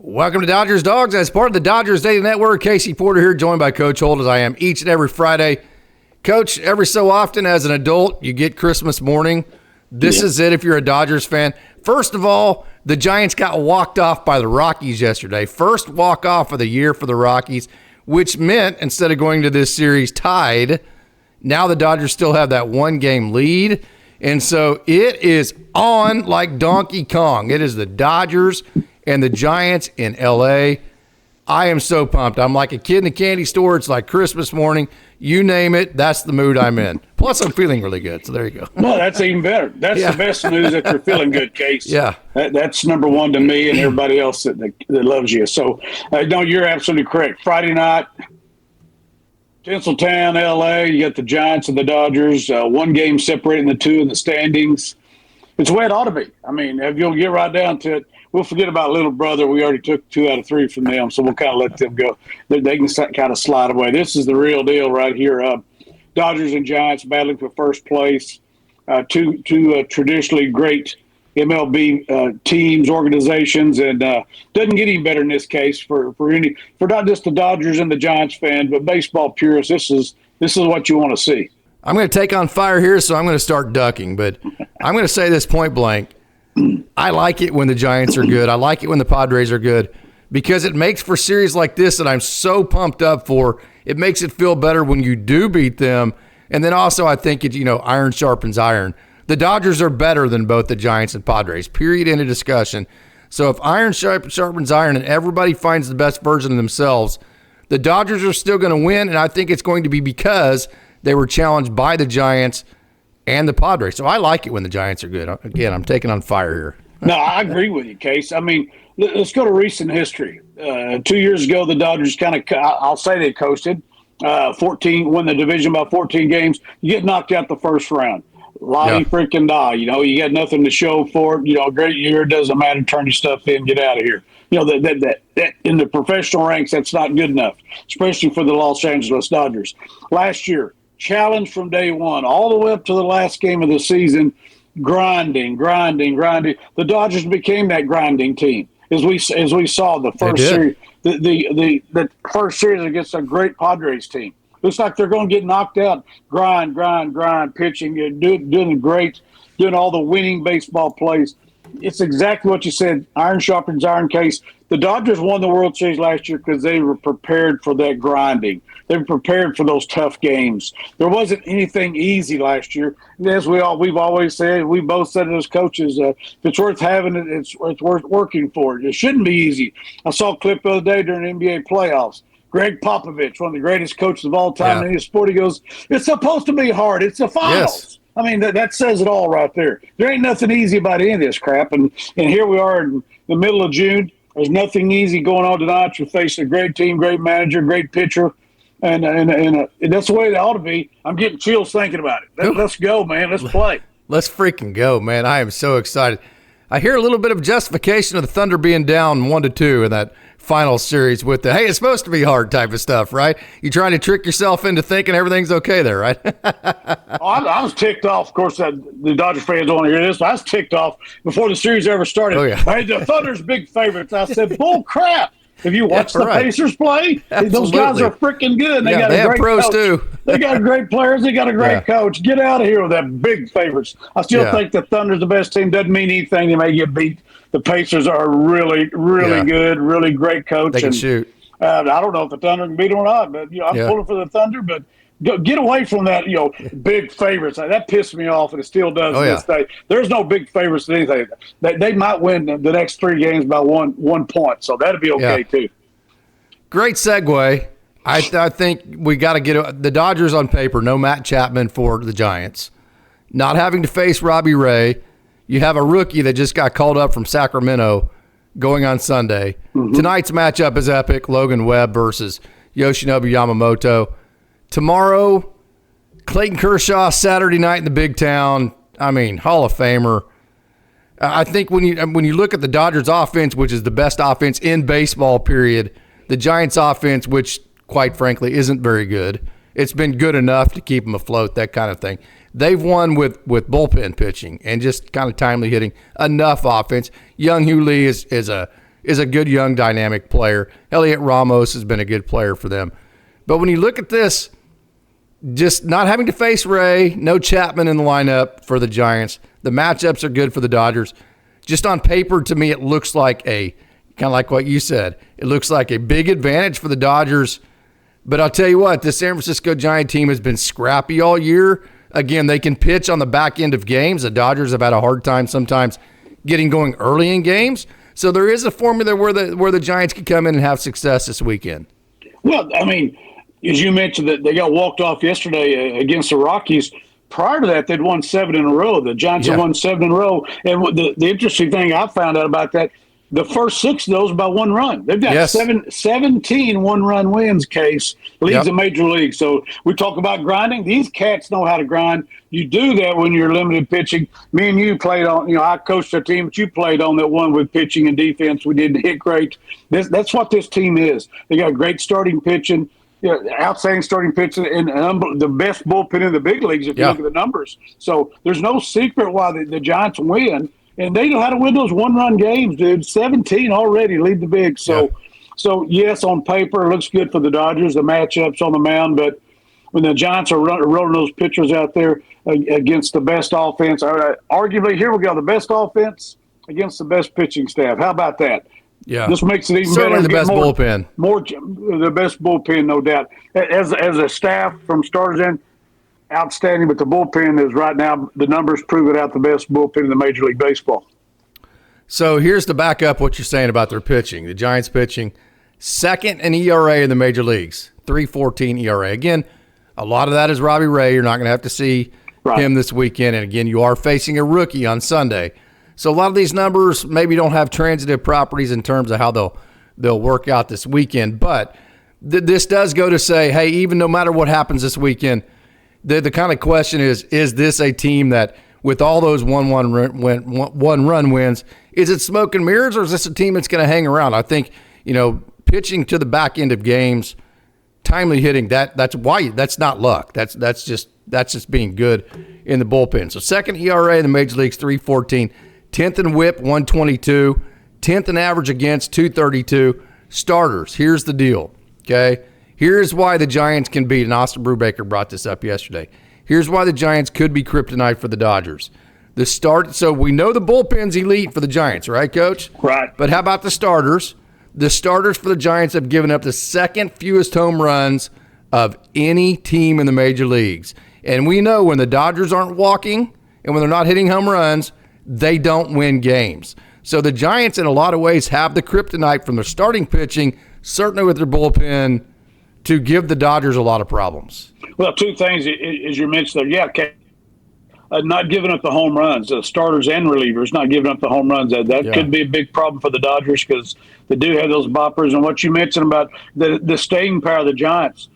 Welcome to Dodgers Dawgs. As part of the Dodgers Daily Network, Casey Porter here, joined by Coach Holt, as I am each and every Friday. Coach, every so often as an adult, you get Christmas morning. This is it if you're a Dodgers fan. First of all, the Giants got walked off by the Rockies yesterday. First walk-off of the year for the Rockies, which meant instead of going to this series tied, now the Dodgers still have that one-game lead. And so it is on like Donkey Kong. It is the Dodgers and the Giants in L.A. I am so pumped. I'm like a kid in a candy store. It's like Christmas morning. You name it, that's the mood I'm in. Plus, I'm feeling really good, so there you go. Well, that's even better. That's the best news, that you're feeling good, Case. Yeah. That's number one to me and everybody else that loves you. So, no, you're absolutely correct. Friday night, Tinseltown, L.A., you got the Giants and the Dodgers, one game separating the two in the standings. It's the way it ought to be. I mean, if you'll get right down to it, we'll forget about little brother. We already took 2 out of 3 from them, so we'll kind of let them go. They can kind of slide away. This is the real deal right here. Dodgers and Giants battling for first place. Two traditionally great MiLB teams, organizations, and doesn't get any better in this case for not just the Dodgers and the Giants fan, but baseball purists. This is what you want to see. I'm going to take on fire here, so I'm going to start ducking, but I'm going to say this point blank. I like it when the Giants are good. I like it when the Padres are good because it makes for series like this that I'm so pumped up for. It makes it feel better when you do beat them. And then also I think iron sharpens iron. The Dodgers are better than both the Giants and Padres, period, end of discussion. So if iron sharpens iron and everybody finds the best version of themselves, the Dodgers are still going to win, and I think it's going to be because they were challenged by the Giants and the Padres. So I like it when the Giants are good. Again, I'm taking on fire here. No, I agree with you, Case. I mean, let's go to recent history. 2 years ago, the Dodgers I'll say they coasted, 14, won the division by 14 games. You get knocked out the first round. Freaking die. You got nothing to show for it. A great year, doesn't matter. Turn your stuff in, get out of here. That in the professional ranks, that's not good enough, especially for the Los Angeles Dodgers. Last year, challenge from day one, all the way up to the last game of the season, grinding. The Dodgers became that grinding team, as we saw the first series, the first series against a great Padres team. Looks like they're going to get knocked out. Grind, pitching, doing great, doing all the winning baseball plays. It's exactly what you said. Iron sharpens iron, Case. The Dodgers won the World Series last year because they were prepared for that grinding. They were prepared for those tough games. There wasn't anything easy last year. As we've always said, we both said it as coaches, if it's worth having it, it's worth working for it. It shouldn't be easy. I saw a clip the other day during the NBA playoffs. Greg Popovich, one of the greatest coaches of all time in his sport, he goes, it's supposed to be hard. It's the finals. Yes. I mean, that says it all right there. There ain't nothing easy about any of this crap. And here we are in the middle of June. There's nothing easy going on tonight. You're facing a great team, great manager, great pitcher. And that's the way it ought to be. I'm getting chills thinking about it. Let's go, man. Let's play. Let's freaking go, man. I am so excited. I hear a little bit of justification of the Thunder being down 1-2 in that final series with the, hey, it's supposed to be hard type of stuff, right? You trying to trick yourself into thinking everything's okay there, right? I was ticked off. Of course, the Dodgers fans don't want to hear this, but I was ticked off before the series ever started. Oh, yeah. Hey, the Thunder's big favorites. I said, bull crap. Have you watched the Pacers play? Absolutely. Those guys are freaking good. They got a great pros coach. Too. They got great players. They got a great coach. Get out of here with that big favorites. I still think the Thunder's the best team. Doesn't mean anything. They may get beat. The Pacers are really good, really great coach. They can shoot. I don't know if the Thunder can beat them or not, but I'm pulling for the Thunder. But get away from that, big favorites. That pissed me off, and it still does to this day. There's no big favorites to anything. They might win the next 3 games by one point, so that'll be okay too. Great segue. I think we got to get the Dodgers on paper. No Matt Chapman for the Giants. Not having to face Robbie Ray. You have a rookie that just got called up from Sacramento going on Sunday. Mm-hmm. Tonight's matchup is epic. Logan Webb versus Yoshinobu Yamamoto. Tomorrow, Clayton Kershaw, Saturday night in the big town. I mean, Hall of Famer. I think when you look at the Dodgers offense, which is the best offense in baseball, period, the Giants offense, which quite frankly isn't very good. It's been good enough to keep them afloat, that kind of thing. They've won with bullpen pitching and just kind of timely hitting. Enough offense. Young Hugh Lee is a is a good young dynamic player. Elliot Ramos has been a good player for them. But when you look at this, just not having to face Ray, no Chapman in the lineup for the Giants. The matchups are good for the Dodgers. Just on paper, to me, it looks like kind of like what you said. It looks like a big advantage for the Dodgers. But I'll tell you what, the San Francisco Giant team has been scrappy all year. Again, they can pitch on the back end of games. The Dodgers have had a hard time sometimes getting going early in games. So there is a formula where the Giants can come in and have success this weekend. Well, I mean, as you mentioned, that they got walked off yesterday against the Rockies. Prior to that, they'd won 7 in a row. The Giants have won 7 in a row. And the interesting thing I found out about that, the first 6 of those by 1 run. They've got 17 one-run wins, Case, leads the major league. So we talk about grinding. These cats know how to grind. You do that when you're limited pitching. Me and you played on, I coached a team that you played on that won with pitching and defense. We didn't hit great. That's what this team is. They got great starting pitching. Yeah, outstanding starting pitching and the best bullpen in the big leagues if you look at the numbers. So there's no secret why the Giants win, and they know how to win those one-run games, dude. 17 already lead the big. So yes, on paper it looks good for the Dodgers, the matchups on the mound, but when the Giants are rolling those pitchers out there against the best offense, arguably, here we go, the best offense against the best pitching staff. How about that? Yeah, this makes it even certainly better. The best bullpen. The best bullpen, no doubt. As a staff from starters in, outstanding. But the bullpen is right now, the numbers prove it out, the best bullpen in the Major League Baseball. So here's to back up what you're saying about their pitching. The Giants pitching second in ERA in the major leagues, 3.14 ERA. Again, a lot of that is Robbie Ray. You're not going to have to see him this weekend. And again, you are facing a rookie on Sunday. So a lot of these numbers maybe don't have transitive properties in terms of how they'll work out this weekend. But this does go to say, hey, even no matter what happens this weekend, the kind of question is this a team that, with all those one-run wins, is it smoke and mirrors, or is this a team that's going to hang around? I think, pitching to the back end of games, timely hitting, that's not luck. That's just being good in the bullpen. So second ERA in the major leagues, 3.14. 10th in whip, 122. 10th in average against, 232. Starters, here's the deal, okay? Here's why the Giants can beat, and Austin Brubaker brought this up yesterday. Here's why the Giants could be kryptonite for the Dodgers. So we know the bullpen's elite for the Giants, right, Coach? Right. But how about the starters? The starters for the Giants have given up the second fewest home runs of any team in the major leagues. And we know when the Dodgers aren't walking and when they're not hitting home runs, they don't win games. So the Giants, in a lot of ways, have the kryptonite from their starting pitching, certainly with their bullpen, to give the Dodgers a lot of problems. Well, 2 things, as you mentioned there. Yeah, okay. Not giving up the home runs, starters and relievers, not giving up the home runs. That could be a big problem for the Dodgers because they do have those boppers. And what you mentioned about the staying power of the Giants.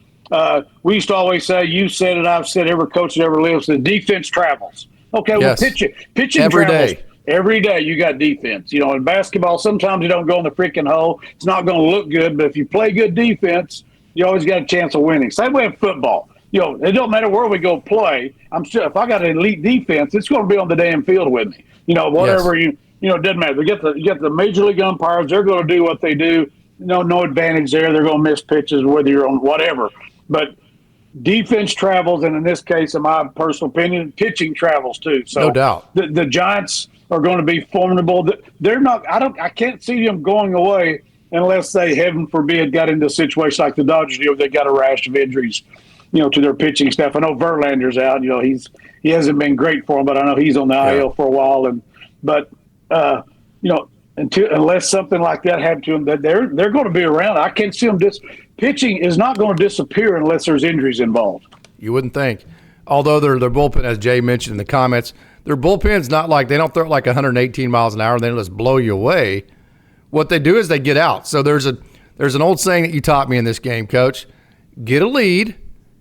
We used to always say, you said it, I've said, every coach that ever lives, the defense travels. Okay, well, pitching every travels. Day. Every day you got defense. In basketball, sometimes you don't go in the freaking hole. It's not going to look good, but if you play good defense, you always got a chance of winning. Same way in football. It don't matter where we go play. I'm sure if I got an elite defense, it's going to be on the damn field with me. Whatever it doesn't matter. You get the major league umpires. They're going to do what they do. No advantage there. They're going to miss pitches whether you're on whatever. But defense travels, and in this case, in my personal opinion, pitching travels too. So no doubt, the Giants are going to be formidable. They're not. I can't see them going away unless they, heaven forbid, got into a situation like the Dodgers do. They got a rash of injuries, to their pitching staff. I know Verlander's out. He hasn't been great for them, but I know he's on the IL for a while. Unless something like that happened to them, that they're going to be around. I can't see them. Pitching is not going to disappear unless there's injuries involved. You wouldn't think. Although their bullpen, as Jay mentioned in the comments, their bullpen's not like, they don't throw it like 118 miles an hour and then just blow you away. What they do is they get out. So there's an old saying that you taught me in this game, Coach. Get a lead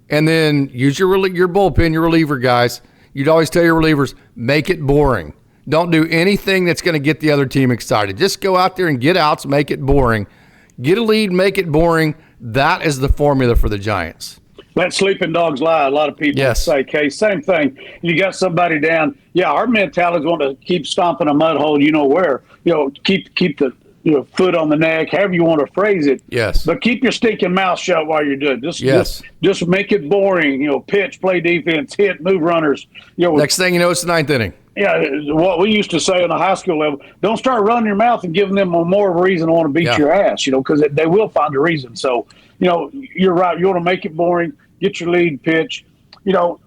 and then use your bullpen, your reliever guys. You'd always tell your relievers, make it boring. Don't do anything that's going to get the other team excited. Just go out there and get outs, make it boring. Get a lead, make it boring. That is the formula for the Giants. Let sleeping dogs lie. A lot of people say, Case, same thing. You got somebody down. Yeah, our mentality is want to keep stomping a mud hole, where. Keep the foot on the neck, however you want to phrase it. Yes. But keep your stinking mouth shut while you're doing it. Just make it boring. Pitch, play defense, hit, move runners. Next thing you know, it's the ninth inning. Yeah, what we used to say on the high school level, don't start running your mouth and giving them more of a reason to want to beat your ass, because they will find a reason. So, you're right. You want to make it boring, get your lead, pitch. The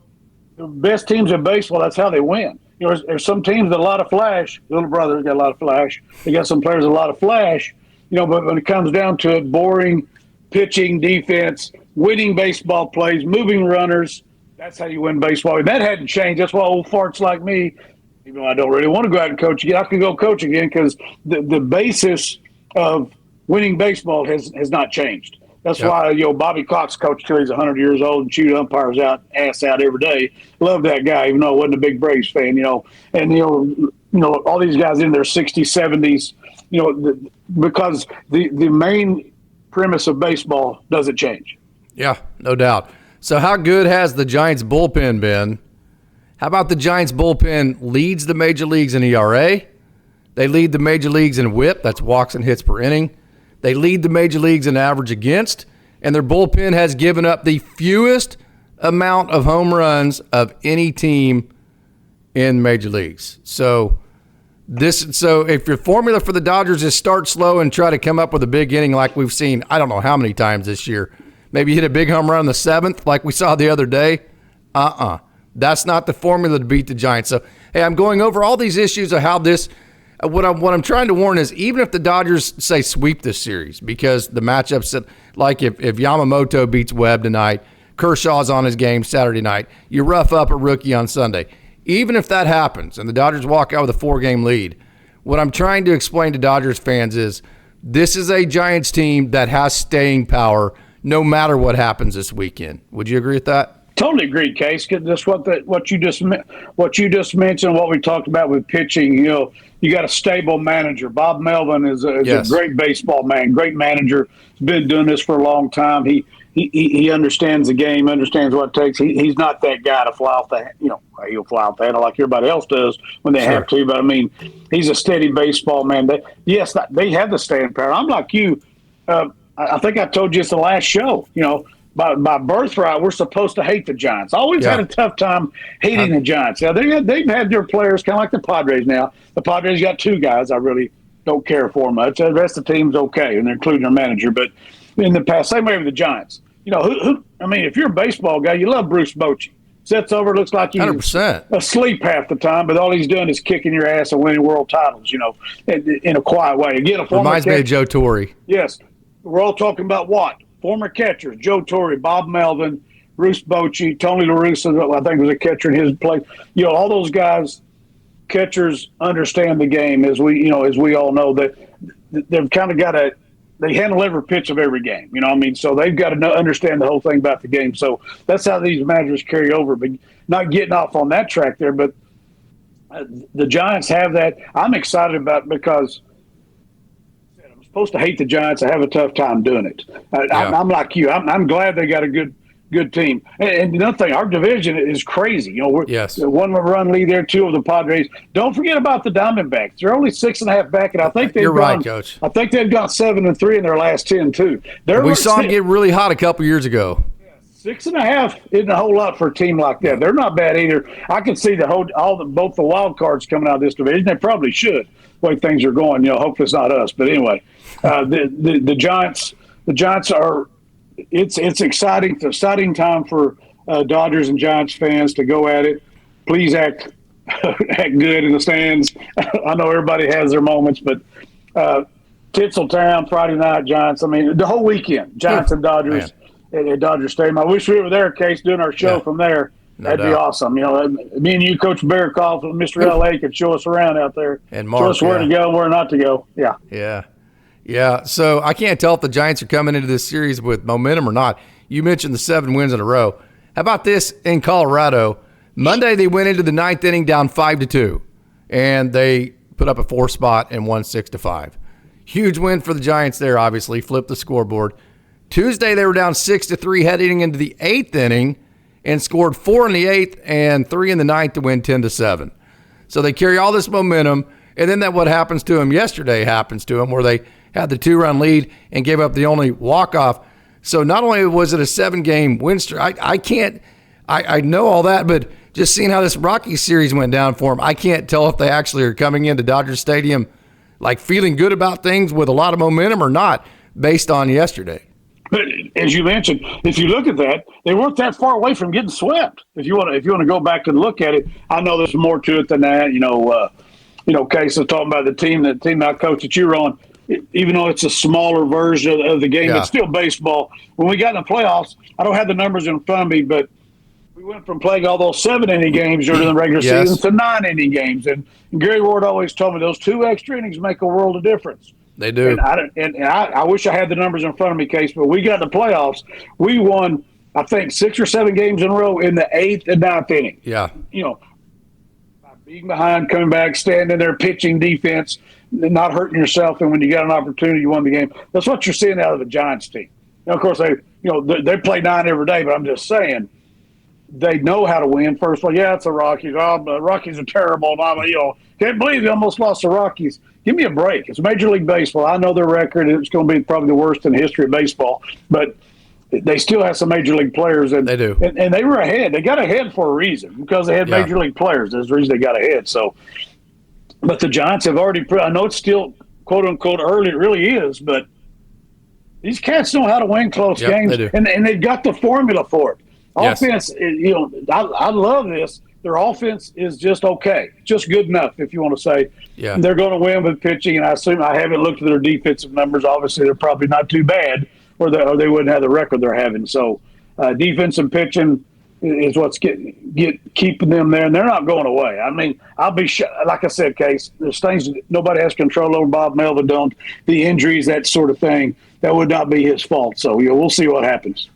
best teams in baseball, that's how they win. There's some teams that a lot of flash. Little brother's got a lot of flash. They got some players a lot of flash, but when it comes down to it, boring pitching, defense, winning baseball plays, moving runners, that's how you win baseball. And that hadn't changed. That's why old farts like me, even though I don't really want to go out and coach again, I can go coach again because the basis of winning baseball has not changed. That's why Bobby Cox coached till he's 100 years old and chewed umpires ass out every day. Love that guy, even though I wasn't a big Braves fan. And all these guys in their 60s, 70s. Because the main premise of baseball doesn't change. Yeah, no doubt. So how good has the Giants bullpen been? How about the Giants bullpen leads the major leagues in ERA? They lead the major leagues in WHIP, that's walks and hits per inning. They lead the major leagues in average against, and their bullpen has given up the fewest amount of home runs of any team in major leagues. So if your formula for the Dodgers is start slow and try to come up with a big inning like we've seen, I don't know how many times this year, maybe hit a big home run in the seventh like we saw the other day. That's not the formula to beat the Giants. So, hey, I'm going over all these issues of how this what I'm trying to warn is even if the Dodgers, say, sweep this series because the matchups, like if Yamamoto beats Webb tonight, Kershaw's on his game Saturday night, you rough up a rookie on Sunday. Even if that happens and the Dodgers walk out with a 4-game lead, what I'm trying to explain to Dodgers fans is this is a Giants team that has staying power no matter what happens this weekend. Would you agree with that? Totally agreed, Case. That's what you just mentioned, what we talked about with pitching. You got a stable manager. Bob Melvin is a great baseball man, great manager. He's been doing this for a long time. He understands the game, understands what it takes. He's not that guy to fly off the he'll fly off the handle like everybody else does when they have to. But I mean, he's a steady baseball man. They have the staying power. I'm like you. I think I told you it's the last show. By birthright, we're supposed to hate the Giants. Always had a tough time hating the Giants. Now, they've had their players kind of like the Padres now. The Padres got 2 guys I really don't care for much. The rest of the team's okay, and they're including their manager. But in the past, same way with the Giants. If you're a baseball guy, you love Bruce Bochy. Sets over, looks like he's 100%. asleep half the time, but all he's doing is kicking your ass and winning world titles, in a quiet way. Again, reminds me of Joe Torre. Yes. We're all talking about what? Former catchers, Joe Torre, Bob Melvin, Bruce Bochy, Tony La Russa, I think was a catcher in his place. All those guys, catchers understand the game, as we all know that they've kind of they handle every pitch of every game. So they've got to understand the whole thing about the game. So that's how these managers carry over. But not getting off on that track there, but the Giants have that. I'm excited about it because supposed to hate the Giants. I have a tough time doing it. I'm like you. I'm glad they got a good team. And another thing, our division is crazy. We're 1-run lead there, 2 of the Padres. Don't forget about the Diamondbacks. They're only 6.5 back, and I think they've right, Coach. I think they've gone 7-3 in their last 10 too. We saw them get really hot a couple years ago. 6.5 isn't a whole lot for a team like that. They're not bad either. I can see both the wild cards coming out of this division. They probably should. The way things are going, hopefully it's not us. But anyway, the Giants are. It's exciting. It's an exciting time for Dodgers and Giants fans to go at it. Please act good in the stands. I know everybody has their moments, but Tinseltown Friday night Giants. I mean, the whole weekend, Giants and Dodgers at Dodger Stadium. I wish we were there, Case, doing our show from there. That'd be awesome. Me and you, Coach Bearcoff, and Mr. L.A. could show us around out there. And Mark, show us where to go and where not to go. Yeah. So I can't tell if the Giants are coming into this series with momentum or not. You mentioned the 7 wins in a row. How about this in Colorado? Monday they went into the 9th inning down 5-2, and they put up a 4 spot and won 6-5. Huge win for the Giants there, obviously, flipped the scoreboard. Tuesday they were down 6-3 heading into the 8th inning and scored 4 in the 8th and 3 in the 9th to win 10-7. So they carry all this momentum, And then what happens to them yesterday happens to them, where they had the 2-run lead and gave up the only walk-off. So not only was it a 7-game win streak, I know all that, but just seeing how this Rockies series went down for them, I can't tell if they actually are coming into Dodger Stadium like feeling good about things with a lot of momentum or not based on yesterday. But as you mentioned, if you look at that, they weren't that far away from getting swept. If you want to go back and look at it, I know there's more to it than that. Case of talking about the team I coach that you were on. Even though it's a smaller version of the game, it's still baseball. When we got in the playoffs, I don't have the numbers in front of me, but we went from playing all those 7-inning games during the regular season to 9-inning games. And Gary Ward always told me those 2 extra innings make a world of difference. They do. And I wish I had the numbers in front of me, Case, but we got the playoffs. We won, I think, 6 or 7 games in a row in the 8th and 9th inning. Yeah. By being behind, coming back, standing there, pitching defense, not hurting yourself, and when you got an opportunity, you won the game. That's what you're seeing out of the Giants team. Now, of course, they play 9 every day, but I'm just saying they know how to win. First of all, it's the Rockies. The Rockies are terrible. Can't believe they almost lost the Rockies. Give me a break. It's Major League Baseball. I know their record. It's going to be probably the worst in the history of baseball, but they still have some Major League players. And they do. And they were ahead. They got ahead for a reason because they had Major League players. There's the reason they got ahead. So, but the Giants have already – I know it's still, quote-unquote, early. It really is, but these cats know how to win close games, they do. And they've got the formula for it. Yes. Offense, I love this. Their offense is just okay, just good enough, if you want to say. Yeah. They're going to win with pitching, and I haven't looked at their defensive numbers. Obviously, they're probably not too bad, or they wouldn't have the record they're having. So, defense and pitching is what's keeping them there, and they're not going away. I mean, I'll be like I said, Case. There's things that nobody has control over. Bob Melvin don't. The injuries, that sort of thing, that would not be his fault. So, we'll see what happens.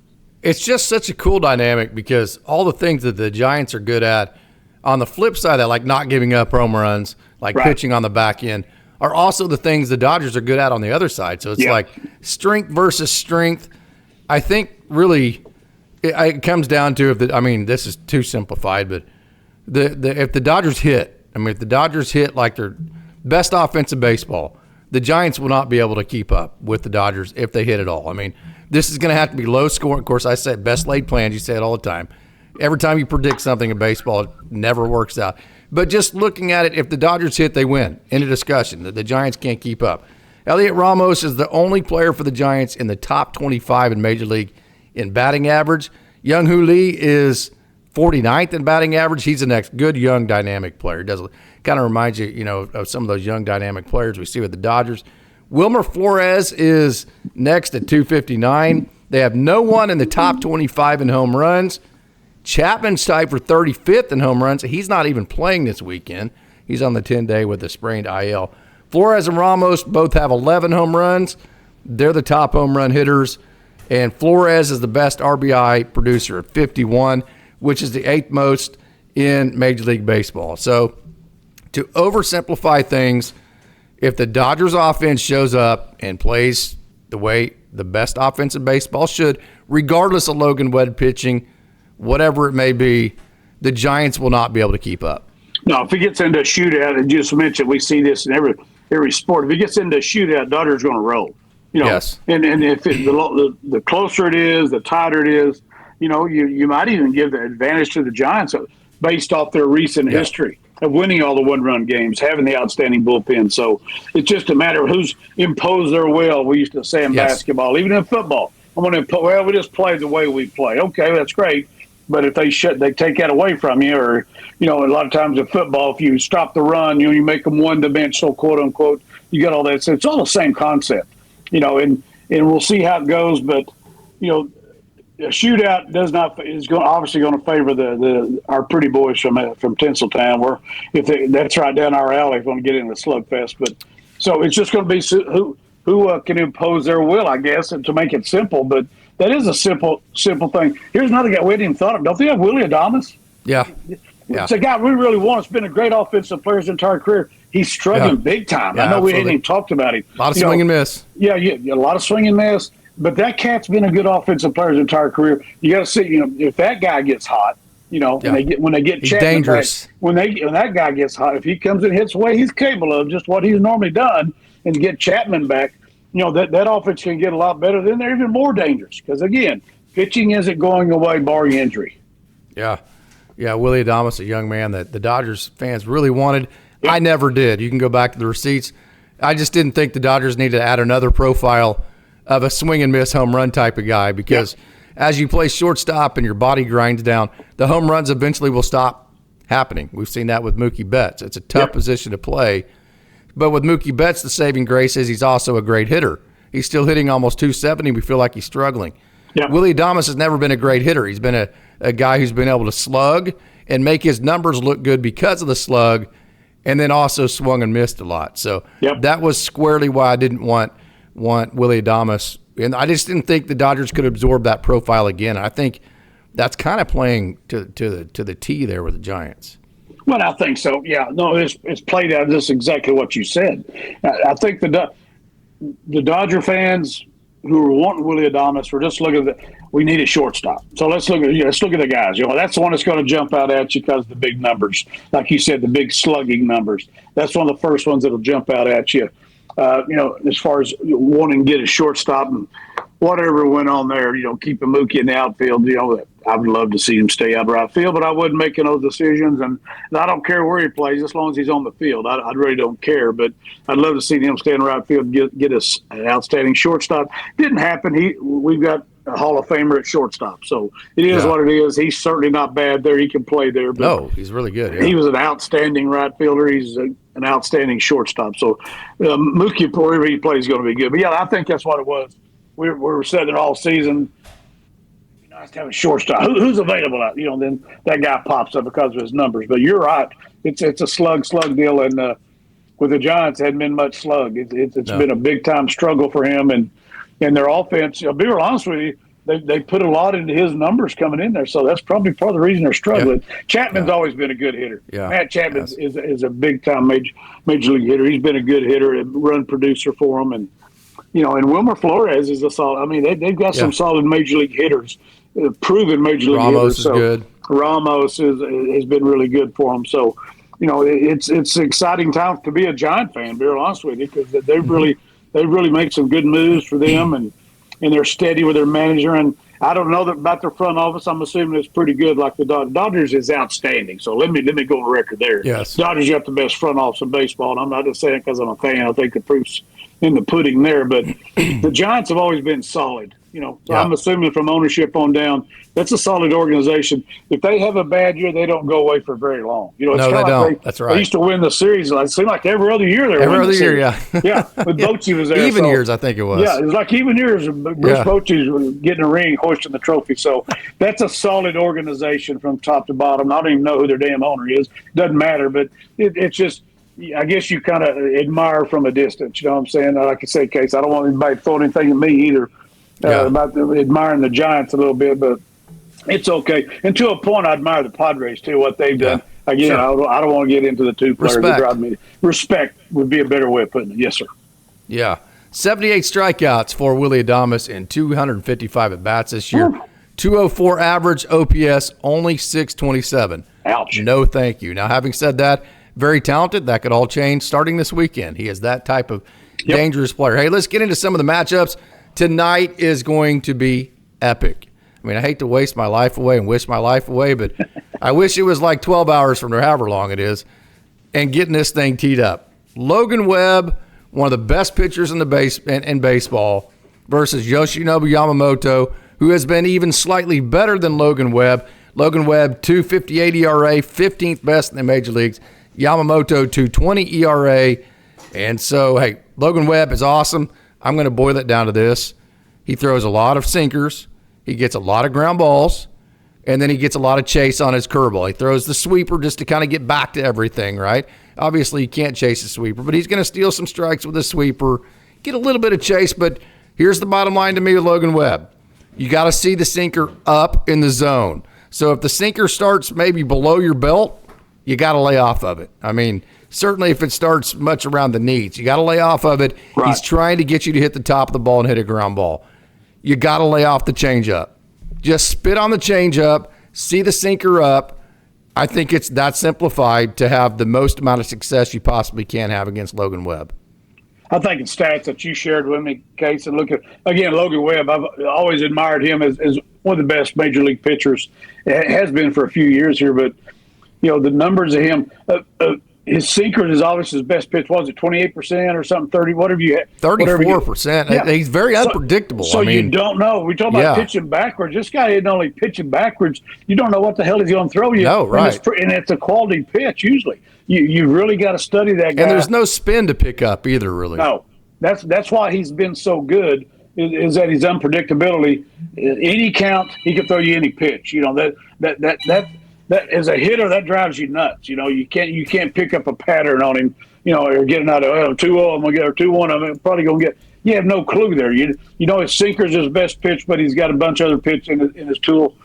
It's just such a cool dynamic because all the things that the Giants are good at, on the flip side of that, like not giving up home runs, like pitching on the back end, are also the things the Dodgers are good at on the other side. So it's like strength versus strength. I think really it comes down to this is too simplified, but if the Dodgers hit, if the Dodgers hit like their best offense in baseball, the Giants will not be able to keep up with the Dodgers if they hit it all. This is going to have to be low scoring. Of course, I said best laid plans. You say it all the time. Every time you predict something in baseball, it never works out. But just looking at it, if the Dodgers hit, they win. End of discussion. The Giants can't keep up. Elliot Ramos is the only player for the Giants in the top 25 in Major League in batting average. Young-Hoo Lee is 49th in batting average. He's the next good, young, dynamic player. It does kind of remind you, of some of those young, dynamic players we see with the Dodgers. Wilmer Flores is next at 259. They have no one in the top 25 in home runs. Chapman's tied for 35th in home runs. He's not even playing this weekend. He's on the 10-day with a sprained IL. Flores and Ramos both have 11 home runs. They're the top home run hitters. And Flores is the best RBI producer at 51, which is the 8th most in Major League Baseball. So to oversimplify things, if the Dodgers offense shows up and plays the way the best offense in baseball should, regardless of Logan Webb pitching, whatever it may be, the Giants will not be able to keep up. No, if it gets into a shootout, and just mentioned we see this in every sport. If it gets into a shootout, Dodgers going to roll. Yes. And if the closer it is, the tighter it is, you might even give the advantage to the Giants based off their recent history of winning all the one-run games, having the outstanding bullpen. So it's just a matter of who's imposed their will. We used to say in basketball, even in football. We just play the way we play. Okay, that's great. But if they take that away from you, or, a lot of times in football, if you stop the run, you make them one-dimensional, quote-unquote, you got all that. So it's all the same concept, and we'll see how it goes. But, a shootout is obviously going to favor our pretty boys from Tinseltown. That's right down our alley if we want to get into the slugfest. But so it's just going to be who can impose their will, I guess, and to make it simple. But that is a simple thing. Here's another guy we hadn't even thought of. Don't they have Willie Adames? Yeah. It's a guy we really want. It's been a great offensive player his entire career. He's struggling big time. I know we hadn't even talked about him. A lot of swing and miss. Yeah, a lot of swing and miss. But that cat's been a good offensive player his entire career. You got to see, if that guy gets hot, And when they get he's Chapman dangerous. back, when that guy gets hot, if he comes and hits the way he's capable of, just what he's normally done, and get Chapman back, that offense can get a lot better. Then they're even more dangerous because, again, pitching isn't going away barring injury. Yeah. Willie Adames, a young man that the Dodgers fans really wanted. Yep. I never did. You can go back to the receipts. I just didn't think the Dodgers needed to add another profile of a swing and miss home run type of guy because as you play shortstop and your body grinds down, the home runs eventually will stop happening. We've seen that with Mookie Betts. It's a tough position to play. But with Mookie Betts, the saving grace is he's also a great hitter. He's still hitting almost 270. We feel like he's struggling. Yep. Willie Adames has never been a great hitter. He's been a guy who's been able to slug and make his numbers look good because of the slug, and then also swung and missed a lot. So that was squarely why I didn't want Willie Adames. And I just didn't think the Dodgers could absorb that profile again. I think that's kind of playing to the T there with the Giants. Well, I think so. Yeah, no, it's played out just exactly what you said. I think the Dodger fans who were wanting Willie Adames were just looking at we need a shortstop. So let's look at the guys. That's the one that's going to jump out at you because of the big numbers, like you said, the big slugging numbers. That's one of the first ones that'll jump out at you. As far as wanting to get a shortstop and whatever went on there, keeping Mookie in the outfield, I would love to see him stay out right field, but I wasn't making those decisions. And I don't care where he plays as long as he's on the field. I really don't care, but I'd love to see him stay in right field and get us an outstanding shortstop. Didn't happen. We've got a Hall of Famer at shortstop, so it is what it is. He's certainly not bad there. He can play there. But no, he's really good. Yeah. He was an outstanding right fielder. He's an outstanding shortstop. So Mookie, wherever he plays, is going to be good. But, I think that's what it was. We were sitting there all season. Nice to have a shortstop. Who's available? Then that guy pops up because of his numbers. But you're right. It's a slug deal. And with the Giants, it hadn't been much slug. It's been a big-time struggle for him. And their offense, I'll be real honest with you, they put a lot into his numbers coming in there. So that's probably part of the reason they're struggling. Yeah. Chapman's always been a good hitter. Yeah. Matt Chapman is a big-time major league hitter. He's been a good hitter and run producer for them. And, and Wilmer Flores is a solid. I mean, they've got some solid major league hitters, proven major league Ramos hitters. Ramos is good. Ramos has been really good for them. So, it's an exciting time to be a Giant fan, to be real honest with you, because they really made some good moves for them, and they're steady with their manager. And I don't know about their front office. I'm assuming it's pretty good. Like the Dodgers is outstanding. So let me go on record there. Yes, Dodgers got the best front office in baseball, and I'm not just saying it because I'm a fan. I think the proof's in the pudding there. But the Giants have always been solid. So I'm assuming from ownership on down, that's a solid organization. If they have a bad year, they don't go away for very long. It's no, they don't. That's right. They used to win the series. It seemed like every other year they were winning the series. Yeah, with Bochy was there. Even years, I think it was. Yeah, it was like even years. Bruce Bochy was getting a ring, hoisting the trophy. So that's a solid organization from top to bottom. I don't even know who their damn owner is. Doesn't matter, but it's just – I guess you kind of admire from a distance. You know what I'm saying? Like I say, Case, I don't want anybody throwing anything at me either about admiring the Giants a little bit, but it's okay. And to a point, I admire the Padres, too, what they've done. Again, sure. I don't want to get into the two players that drive me. Respect would be a better way of putting it. Yes, sir. Yeah. 78 strikeouts for Willie Adames in 255 at-bats this year. 204 average, OPS, only 627. Ouch. No thank you. Now, having said that, very talented. That could all change starting this weekend. He is that type of dangerous player. Hey, let's get into some of the matchups. Tonight is going to be epic. I mean, I hate to waste my life away and wish my life away, but I wish it was like 12 hours from there, however long it is, and getting this thing teed up. Logan Webb, one of the best pitchers in baseball, versus Yoshinobu Yamamoto, who has been even slightly better than Logan Webb. Logan Webb, 2.58 ERA, 15th best in the major leagues. Yamamoto, 2.20 ERA. And so, hey, Logan Webb is awesome. I'm going to boil it down to this. He throws a lot of sinkers. He gets a lot of ground balls. And then he gets a lot of chase on his curveball. He throws the sweeper just to kind of get back to everything, right? Obviously, you can't chase a sweeper, but he's going to steal some strikes with a sweeper, get a little bit of chase. But here's the bottom line to me with Logan Webb. You got to see the sinker up in the zone. So if the sinker starts maybe below your belt, you got to lay off of it. I mean, certainly if it starts much around the knees, you got to lay off of it. Right. He's trying to get you to hit the top of the ball and hit a ground ball. You got to lay off the changeup. Just spit on the changeup, see the sinker up. I think it's that simplified to have the most amount of success you possibly can have against Logan Webb. I think it's stats that you shared with me, Case, and look at, again, Logan Webb. I've always admired him as one of the best major league pitchers. It has been for a few years here, but, the numbers of him, his sinker is obviously his best pitch. Was it 28% or something, 30, whatever you had? 34%. Yeah. He's very unpredictable. So you don't know. We talk about pitching backwards. This guy isn't only pitching backwards. You don't know what the hell he's going to throw you. No, right. And it's a quality pitch usually. You really got to study that guy. And there's no spin to pick up either, really. No. That's why he's been so good is that his unpredictability. Any count, he can throw you any pitch. That as a hitter, that drives you nuts. You can't pick up a pattern on him. Or getting out of 2-0, I'm gonna get or 2-1. I'm probably gonna get. You have no clue there. His sinker's his best pitch, but he's got a bunch of other pitch in his tool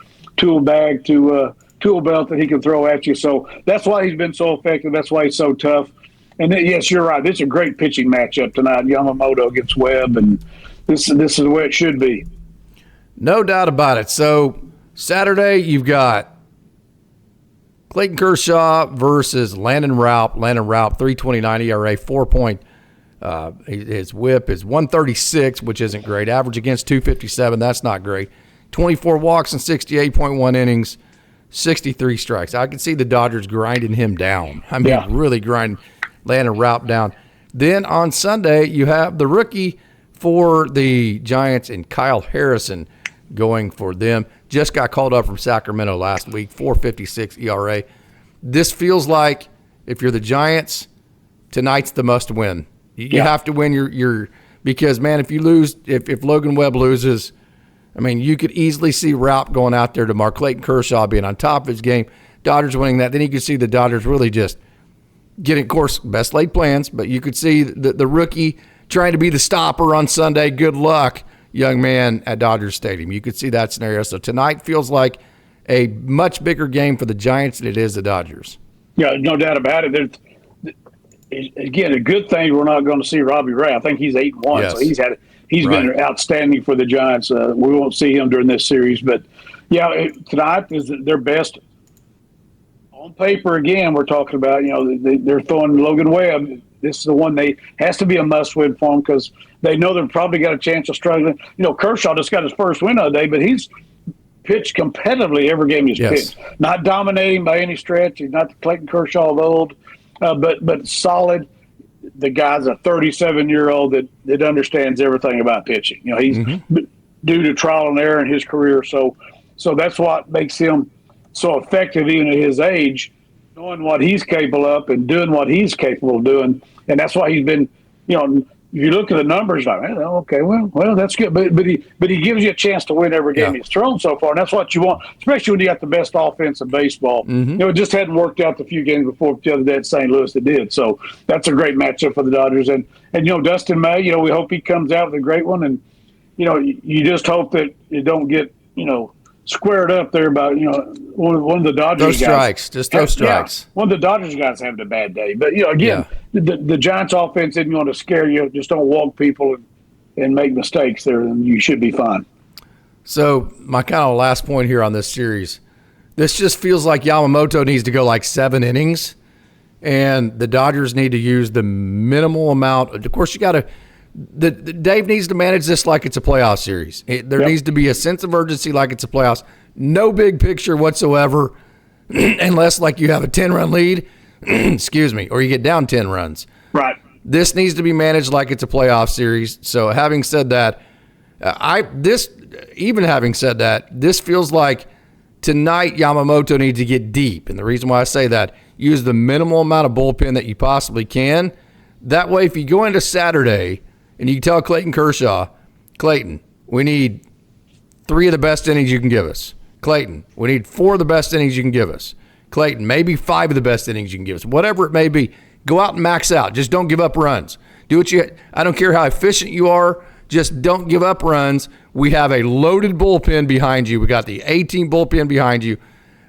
bag tool belt that he can throw at you. So that's why he's been so effective. That's why he's so tough. And then, yes, you're right. This is a great pitching matchup tonight. Yamamoto against Webb, and this is the way it should be. No doubt about it. So Saturday, you've got Clayton Kershaw versus Landon Raup. Landon Raup, 3.29 ERA, 4 his whip is 136, which isn't great. Average against 257, that's not great. 24 walks and 68.1 innings, 63 strikes. I can see the Dodgers grinding him down. Really grinding Landon Raup down. Then on Sunday, you have the rookie for the Giants and Kyle Harrison going for them. Just got called up from Sacramento last week, 4.56 ERA. This feels like, if you're the Giants, tonight's the must win. You have to win your because, man, if you lose, if Logan Webb loses, you could easily see Raup going out there tomorrow. Clayton Kershaw being on top of his game, Dodgers winning that. Then you could see the Dodgers really just getting, of course, best laid plans, but you could see the rookie trying to be the stopper on Sunday. Good luck, young man, at Dodger Stadium. You could see that scenario. So tonight feels like a much bigger game for the Giants than it is the Dodgers. Yeah, no doubt about it. Again, a good thing we're not going to see Robbie Ray. I think he's 8-1, yes. So he's been outstanding for the Giants. We won't see him during this series, but tonight is their best on paper. Again, we're talking about they're throwing Logan Webb. This is the one has to be a must-win for them because they know they've probably got a chance of struggling. Kershaw just got his first win of the day, but he's pitched competitively every game he's pitched. Not dominating by any stretch. He's not the Clayton Kershaw of old, but solid. The guy's a 37-year-old that understands everything about pitching. He's due to trial and error in his career. So that's what makes him so effective even at his age, knowing what he's capable of and doing what he's capable of doing. And that's why he's been, if you look at the numbers, like, okay, well, that's good. But he gives you a chance to win every game he's thrown so far, and that's what you want, especially when you got the best offense in baseball. It just hadn't worked out the few games before the other day at St. Louis that did. So that's a great matchup for the Dodgers. And Dustin May, we hope he comes out with a great one. And, you just hope that it don't get, squared up there about, one of the Dodgers guys. Throw strikes. Yeah, one of the Dodgers guys having a bad day. But, again, the Giants offense isn't going to scare you. Just don't walk people and make mistakes there, and you should be fine. So my kind of last point here on this series, this just feels like Yamamoto needs to go like 7 innings, and the Dodgers need to use the minimal amount. Of course, you got to – Dave needs to manage this like it's a playoff series. There needs to be a sense of urgency like it's a playoffs. No big picture whatsoever unless like you have a 10-run lead, or you get down 10 runs. Right. This needs to be managed like it's a playoff series. So having said that, this feels like tonight Yamamoto needs to get deep. And the reason why I say that, use the minimal amount of bullpen that you possibly can. That way, if you go into Saturday – and you can tell Clayton Kershaw, Clayton, we need 3 of the best innings you can give us. Clayton, we need 4 of the best innings you can give us. Clayton, maybe 5 of the best innings you can give us. Whatever it may be, go out and max out. Just don't give up runs. I don't care how efficient you are, just don't give up runs. We have a loaded bullpen behind you. We got the A-team bullpen behind you.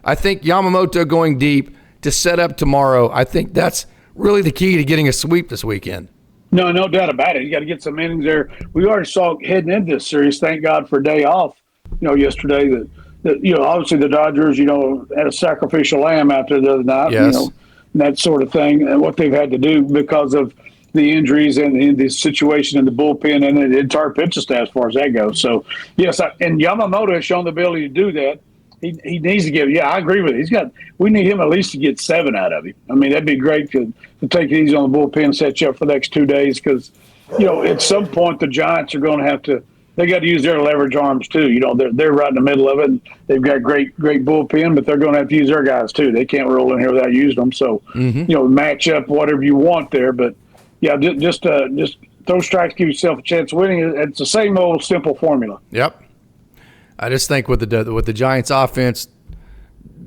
I think Yamamoto going deep to set up tomorrow, I think that's really the key to getting a sweep this weekend. No doubt about it. You got to get some innings there. We already saw heading into this series, thank God for a day off, yesterday, that obviously the Dodgers, had a sacrificial lamb out there the other night, Yes. And that sort of thing, and what they've had to do because of the injuries and the situation in the bullpen and the entire pitching staff as far as that goes. So, yes, and Yamamoto has shown the ability to do that. He needs to give. Yeah, I agree with it. We need him at least to get 7 out of him. I mean, that'd be great to take it easy on the bullpen, set you up for the next 2 days because, at some point the Giants are going to have to. They got to use their leverage arms too. They're right in the middle of it. And they've got great bullpen, but they're going to have to use their guys too. They can't roll in here without using them. So, match up whatever you want there. But yeah, just throw strikes, give yourself a chance of winning. It's the same old simple formula. Yep. I just think with the Giants offense,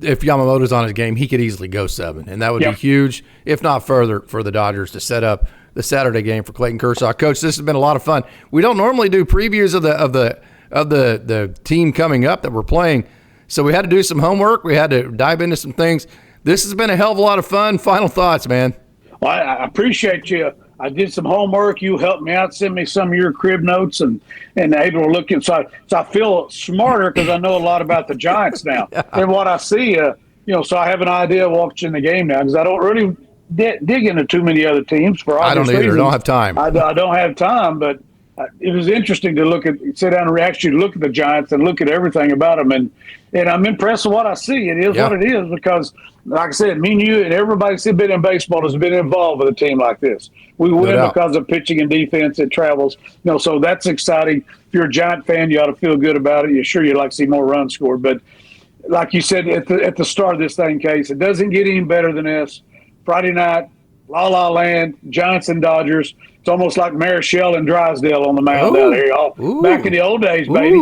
if Yamamoto's on his game, he could easily go 7, and that would be huge, if not further, for the Dodgers to set up the Saturday game for Clayton Kershaw. Coach, this has been a lot of fun. We don't normally do previews of the team coming up that we're playing, so we had to do some homework. We had to dive into some things. This has been a hell of a lot of fun. Final thoughts, man. Well, I appreciate you. I did some homework. You helped me out, sent me some of your crib notes, and able to look inside. So I feel smarter because I know a lot about the Giants now and what I see. So I have an idea watching the game now because I don't really dig into too many other teams for obvious reasons. I don't either. I don't have time. I don't have time, but it was interesting to sit down and actually look at the Giants and look at everything about them, and I'm impressed with what I see. It is what it is because, like I said, me and you and everybody that's been in baseball has been involved with a team like this. We win because of pitching and defense. It travels, so that's exciting. If you're a Giant fan, you ought to feel good about it. You're sure you'd like to see more runs scored, but like you said at the start of this thing, Case, it doesn't get any better than this. Friday night, La La Land, Giants and Dodgers. It's almost like Marichal and Drysdale on the mound down here, y'all. Back in the old days, baby.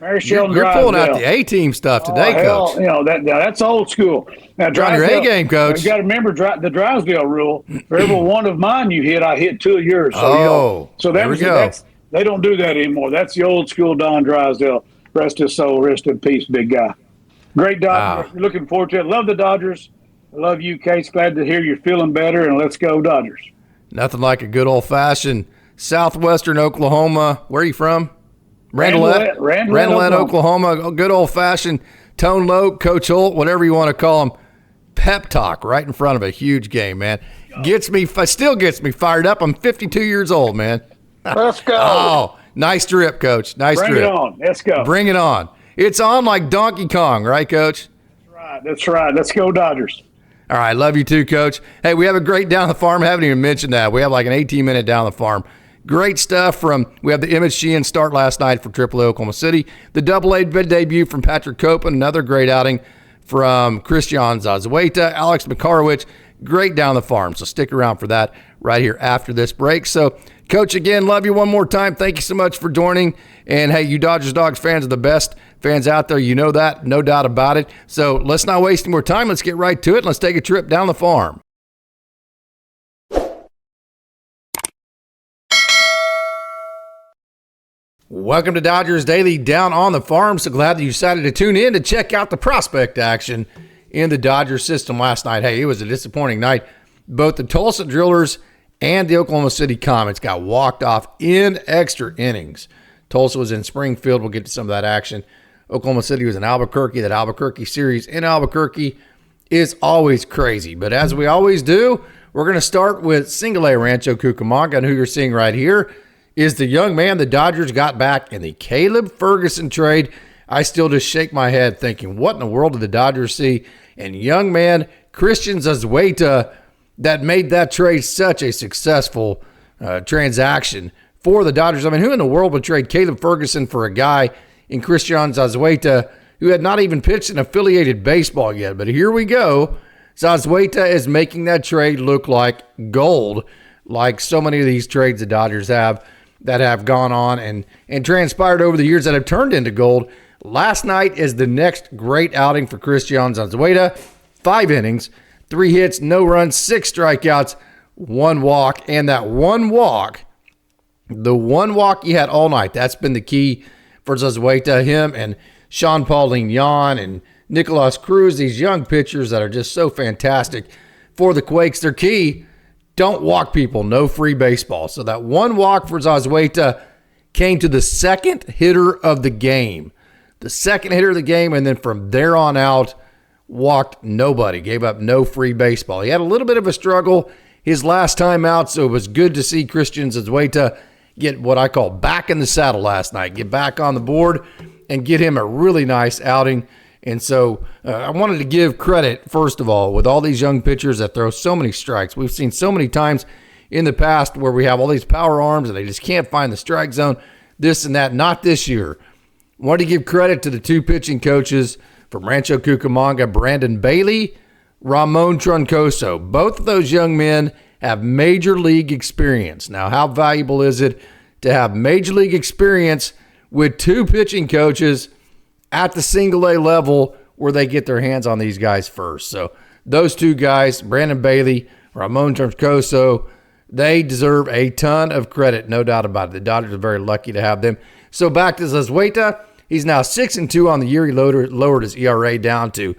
Marichal and Drysdale. You're pulling out the A-team stuff today, Coach. That's old school. Now, you're on your A-game, Coach. You got to remember the Drysdale rule. For every one of mine you hit, I hit 2 of yours. So there we go. They don't do that anymore. That's the old school Don Drysdale. Rest his soul, rest in peace, big guy. Great Dodgers. Wow. Looking forward to it. Love the Dodgers. I love you, Case. Glad to hear you're feeling better, and let's go Dodgers. Nothing like a good old-fashioned southwestern Oklahoma. Where are you from? Randolph, Oklahoma. Good old-fashioned Tone Loc, Coach Holt, whatever you want to call him. Pep talk right in front of a huge game, man. Still gets me fired up. I'm 52 years old, man. Let's go. Oh, nice drip, Coach. Nice drip. Bring it on. Let's go. Bring it on. It's on like Donkey Kong, right, Coach? That's right. Let's go Dodgers. All right, love you too, Coach. Hey, we have a great Down the Farm. I haven't even mentioned that. We have like an 18-minute Down the Farm. Great stuff we have the Emmett Sheehan start last night for AAA Oklahoma City. The AA debut from Patrick Copen, another great outing from Christian Zazueta, Alex McCarwich. Great Down the Farm, so stick around for that right here after this break. So, Coach, again, love you one more time. Thank you so much for joining. And, hey, you Dodgers Dogs fans are the best fans out there. You know that, no doubt about it. So let's not waste any more time. Let's get right to it. Let's take a trip down the farm. Welcome to Dodgers Daily Down on the Farm. So glad that you decided to tune in to check out the prospect action in the Dodgers system last night. Hey, it was a disappointing night. Both the Tulsa Drillers and the Oklahoma City Comets got walked off in extra innings. Tulsa was in Springfield. We'll get to some of that action. Oklahoma City was in Albuquerque. That Albuquerque series in Albuquerque is always crazy. But as we always do, we're going to start with Single A Rancho Cucamonga, and who you're seeing right here is the young man the Dodgers got back in the Caleb Ferguson trade. I still just shake my head thinking, what in the world did the Dodgers see? And young man Christian Zazueta that made that trade such a successful transaction for the Dodgers. I mean, who in the world would trade Caleb Ferguson for a guy in Christian Zazueta who had not even pitched in affiliated baseball yet? But here we go. Zazueta is making that trade look like gold, like so many of these trades the Dodgers have that have gone on and transpired over the years that have turned into gold. Last night is the next great outing for Christian Zazueta. 5 innings, 3 hits, no runs, 6 strikeouts, 1 walk. And that 1 walk, the 1 walk he had all night, that's been the key for Zazueta. Him and Sean Pauline-Yan and Nicolas Cruz, these young pitchers that are just so fantastic for the Quakes. They're key. Don't walk people. No free baseball. So that 1 walk for Zazueta came to the second hitter of the game. the second hitter of the game, and then from there on out, walked nobody, gave up no free baseball. He had a little bit of a struggle his last time out, so it was good to see Christian Zazueta get what I call back in the saddle last night, get back on the board, and get him a really nice outing. And so I wanted to give credit, first of all, with all these young pitchers that throw so many strikes. We've seen so many times in the past where we have all these power arms and they just can't find the strike zone, this and that. Not this year. I wanted to give credit to the two pitching coaches from Rancho Cucamonga, Brandon Bailey, Ramon Troncoso. Both of those young men have major league experience. Now, how valuable is it to have major league experience with two pitching coaches at the single A level where they get their hands on these guys first? So those two guys, Brandon Bailey, Ramon Troncoso, they deserve a ton of credit, no doubt about it. The Dodgers are very lucky to have them. So back to Zazueta. He's now 6-2 on the year. He lowered his ERA down to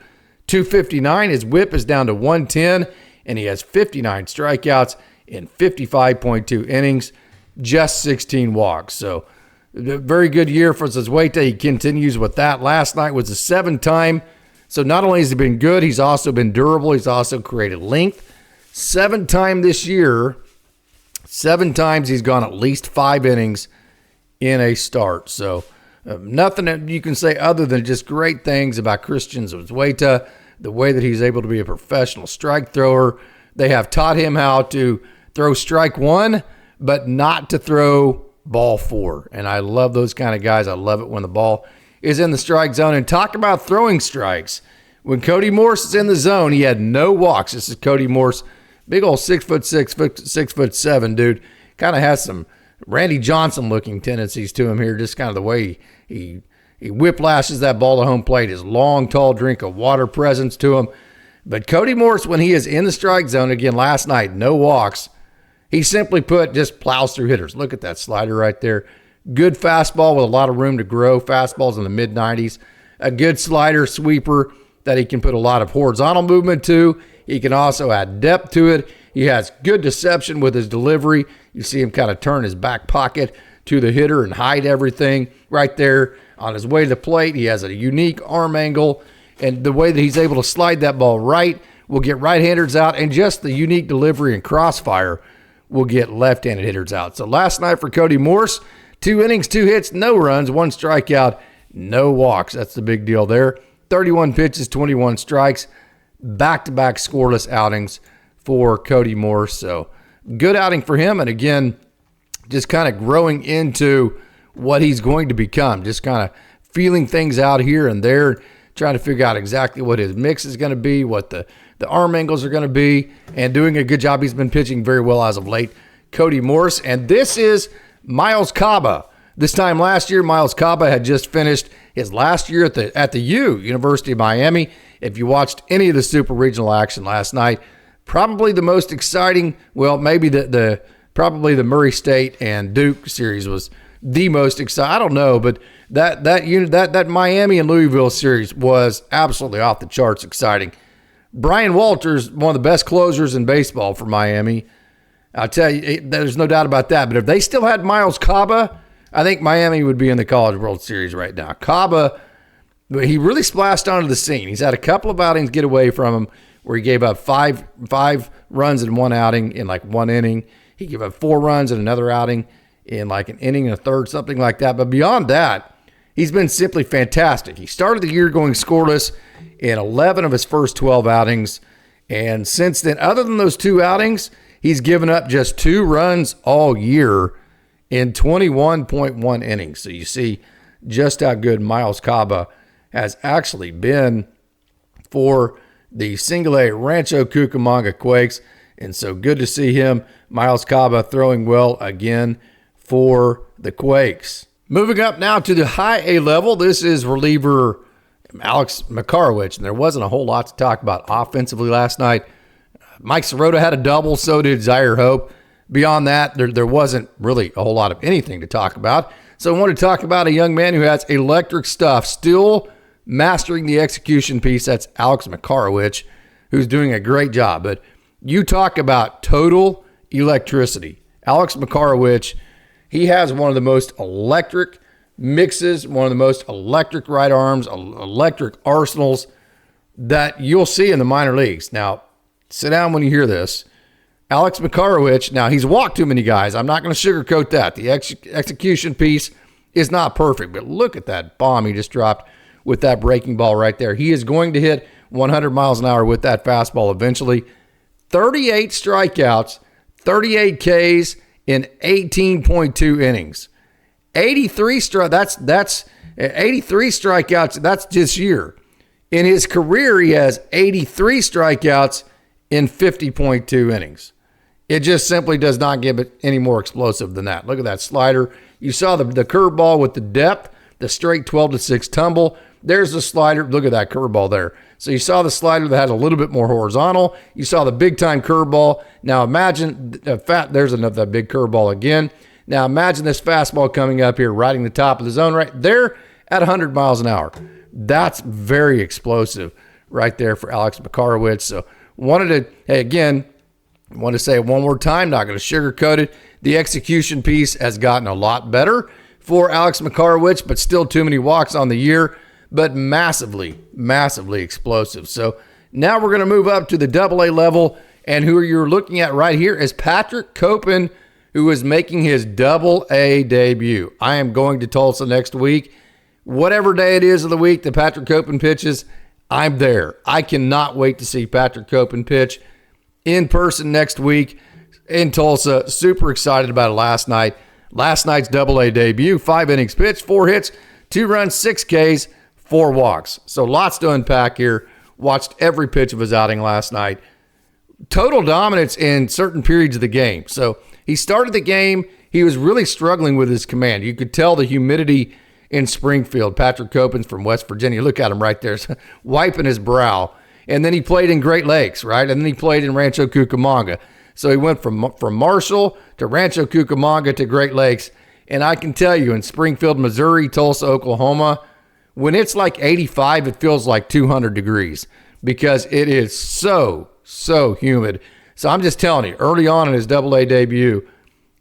2.59. His whip is down to 110, and he has 59 strikeouts in 55.2 innings, just 16 walks. So very good year for Zazueta. He continues with that. Last night was a 7-time. So not only has he been good, he's also been durable. He's also created length. 7-time this year. 7 times he's gone at least 5 innings in a start. So nothing that you can say other than just great things about Christian Zazueta, the way that he's able to be a professional strike thrower. They have taught him how to throw strike one, but not to throw ball 4. And I love those kind of guys. I love it when the ball is in the strike zone. And talk about throwing strikes. When Cody Morse is in the zone, he had no walks. This is Cody Morse. Big old 6'6", 6'7" dude. Kind of has some Randy Johnson looking tendencies to him here. Just kind of the way he whiplashes that ball to home plate. His long, tall drink of water presence to him. But Cody Morse, when he is in the strike zone, again last night, no walks. He simply put just plows through hitters. Look at that slider right there. Good fastball with a lot of room to grow. Fastballs in the mid-90s. A good slider sweeper that he can put a lot of horizontal movement to. He can also add depth to it. He has good deception with his delivery. You see him kind of turn his back pocket to the hitter and hide everything right there on his way to the plate. He has a unique arm angle, and the way that he's able to slide that ball right will get right-handers out, and just the unique delivery and crossfire will get left-handed hitters out. So last night for Cody Morse, 2 innings, 2 hits, no runs, 1 strikeout, no walks. That's the big deal there. 31 pitches, 21 strikes. Back-to-back scoreless outings for Cody Morse. So good outing for him. And again, just kind of growing into what he's going to become. Just kind of feeling things out here and there, trying to figure out exactly what his mix is going to be, what the arm angles are going to be, and doing a good job. He's been pitching very well as of late, Cody Morse. And this is Miles Caba. This time last year, Miles Caba had just finished his last year at the University of Miami. If you watched any of the Super Regional action last night, probably the most exciting, well, maybe probably the Murray State and Duke series was the most exciting. I don't know, but that Miami and Louisville series was absolutely off the charts exciting. Brian Walters, one of the best closers in baseball for Miami. I'll tell you, there's no doubt about that. But if they still had Miles Caba, I think Miami would be in the College World Series right now. Caba, he really splashed onto the scene. He's had a couple of outings get away from him where he gave up five runs in one outing in like 1 inning. He gave up 4 runs in another outing in like an inning and a third, something like that. But beyond that, he's been simply fantastic. He started the year going scoreless in 11 of his first 12 outings. And since then, other than those 2 outings, he's given up just 2 runs all year in 21.1 innings. So you see just how good Miles Caba has actually been for the single-A Rancho Cucamonga Quakes. And so good to see him, Miles Caba, throwing well again for the Quakes. Moving up now to the high A level, this is reliever Alex Makarowicz. And there wasn't a whole lot to talk about offensively last night. Mike Sirota had a double, so did Zaire Hope. Beyond that, there wasn't really a whole lot of anything to talk about. So I want to talk about a young man who has electric stuff, still mastering the execution piece. That's Alex Makarowicz, who's doing a great job. But you talk about total electricity. Alex Makarowicz, he has one of the most electric mixes, one of the most electric right arms, electric arsenals that you'll see in the minor leagues. Now, sit down when you hear this. Alex Makarowicz, now he's walked too many guys. I'm not going to sugarcoat that. The execution piece is not perfect, but look at that bomb he just dropped with that breaking ball right there. He is going to hit 100 miles an hour with that fastball eventually. 38 strikeouts, 38 Ks in 18.2 innings. 83 strikeouts, that's this year. In his career, he has 83 strikeouts in 50.2 innings. It just simply does not give it any more explosive than that. Look at that slider. You saw the curveball with the depth, the straight 12-6 tumble. There's the slider. Look at that curveball there. So you saw the slider that had a little bit more horizontal. You saw the big-time curveball. Now imagine, there's another big curveball again. Now imagine this fastball coming up here, riding the top of the zone right there at 100 miles an hour. That's very explosive right there for Alex Makarowicz. So wanted to say it one more time, not going to sugarcoat it. The execution piece has gotten a lot better for Alex Makarowicz, but still too many walks on the year, but massively, massively explosive. So now we're going to move up to the AA level, and who you're looking at right here is Patrick Copen, who is making his AA debut. I am going to Tulsa next week. Whatever day it is of the week that Patrick Copen pitches, I'm there. I cannot wait to see Patrick Copen pitch in person next week in Tulsa. Super excited about it last night. Last night's AA debut, 5 innings pitched, 4 hits, 2 runs, 6 Ks, 4 walks. So lots to unpack here. Watched every pitch of his outing last night. Total dominance in certain periods of the game. So he started the game. He was really struggling with his command. You could tell the humidity in Springfield. Patrick Copen's from West Virginia. Look at him right there, wiping his brow. And then he played in Great Lakes, right? And then he played in Rancho Cucamonga. So he went from Marshall to Rancho Cucamonga to Great Lakes. And I can tell you, in Springfield, Missouri, Tulsa, Oklahoma, when it's like 85, it feels like 200 degrees because it is so humid. So I'm just telling you, early on in his AA debut,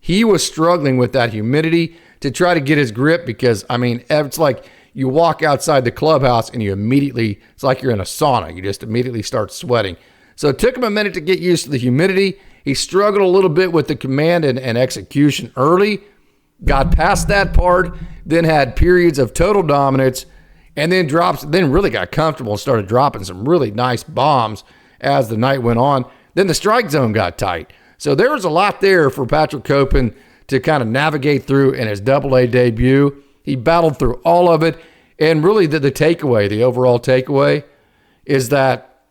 he was struggling with that humidity to try to get his grip because, I mean, it's like you walk outside the clubhouse and it's like you're in a sauna. You just immediately start sweating. So it took him a minute to get used to the humidity. He struggled a little bit with the command and execution early, got past that part, then had periods of total dominance, and then really got comfortable and started dropping some really nice bombs as the night went on. Then the strike zone got tight. So there was a lot there for Patrick Copen to kind of navigate through in his AA debut. He battled through all of it. And really the overall takeaway is that